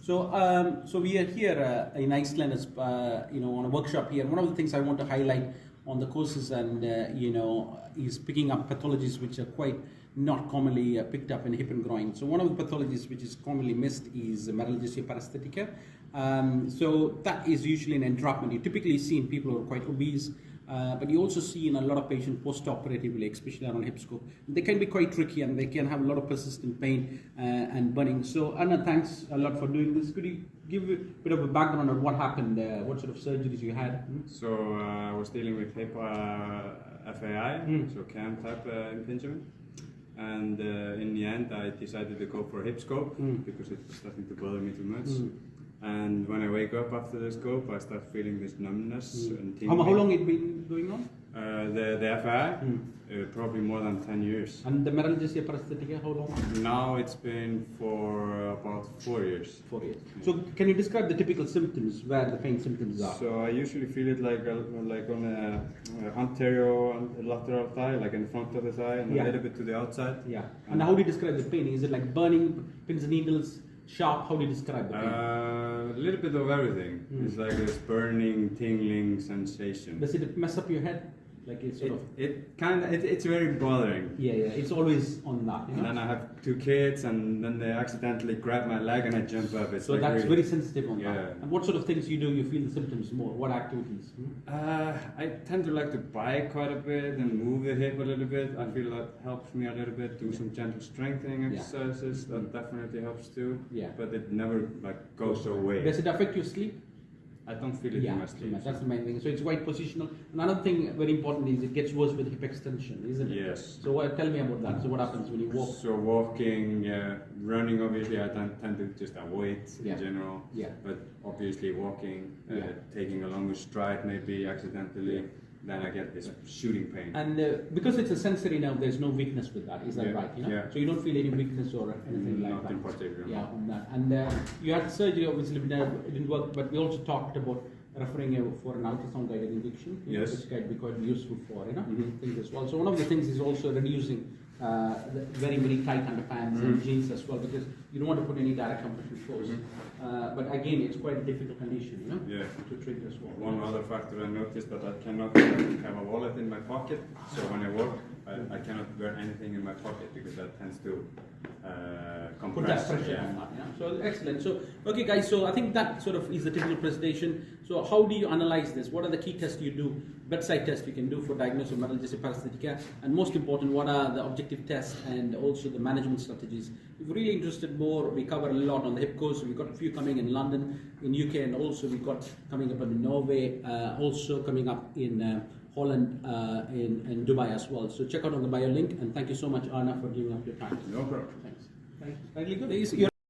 So we are here in Iceland, as on a workshop here. One of the things I want to highlight on the courses, and is picking up pathologies which are quite not commonly picked up in hip and groin. So one of the pathologies which is commonly missed is Meralgia Paresthetica. So that is usually an entrapment. You typically see in people who are quite obese, but you also see in a lot of patients post-operatively, especially around hip scope. They can be quite tricky and they can have a lot of persistent pain and burning. So Anna, thanks a lot for doing this. Could you give a bit of a background on what happened there, what sort of surgeries you had? So I was dealing with hip FAI, so CAM type impingement. And in the end I decided to go for a hip scope because it was starting to bother me too much. And when I wake up after the scope, I start feeling this numbness and tingling. How long it been going on? The FAI, probably more than 10 years. And the Meralgia Paresthetica, how long? Now it's been for about 4 years. 4 years. So can you describe the typical symptoms, where the pain symptoms are? So I usually feel it like on a anterior and lateral thigh, like in front of the thigh, and a little bit to the outside. Yeah. And how do you describe the pain? Is it like burning, pins and needles, sharp? How do you describe the pain? A little bit of everything. It's like this burning, tingling sensation. Does it mess up your head? Like it's sort of. It's very bothering. Yeah. It's always on that. And then I have 2 kids, and then they accidentally grab my leg and I jump up. It's so like that's really, very sensitive on that. And what sort of things you do? You feel the symptoms more. What activities? I tend to like to bike quite a bit and move the hip a little bit. I feel that helps me a little bit. Do some gentle strengthening exercises. That definitely helps too. Yeah. But it never goes away. Does it affect your sleep? I don't feel it in my sleep. That's the main thing. So it's quite positional. Another thing very important is it gets worse with hip extension, isn't it? Yes. So tell me about that. So what happens when you walk? So walking, running obviously I tend to just avoid in general. Yeah. But obviously walking, taking a longer stride maybe accidentally, then I get this shooting pain. And because it's a sensory nerve, there's no weakness with that. Is that right? Yeah. So you don't feel any weakness or anything like that? Not in particular. Yeah, on that. And you had surgery, obviously, it didn't work, but we also talked about referring you for an ultrasound guided injection, which can be quite useful for things as well. So one of the things is also reducing the very, very tight underpants and jeans as well, because you don't want to put any direct compression force. But again, it's quite a difficult condition, to treat as well. One other factor I noticed that I cannot have a wallet in my pocket. So when I walk, I cannot wear anything in my pocket because that tends to compress. Put that pressure on that. So excellent. So okay, guys. So I think that sort of is the typical presentation. So how do you analyze this? What are the key tests you do? Bedside tests you can do for diagnosis of Meralgia Paresthetica, and most important, what are the objective tests and also the management strategies? If you're really interested more, we cover a lot on the hip course. We've got a few coming in London, in UK, and also we've got coming up in Norway, also coming up in Holland, in Dubai as well. So check out on the bio link, and thank you so much, Arna, for giving up your time. No problem. Thanks. Really good.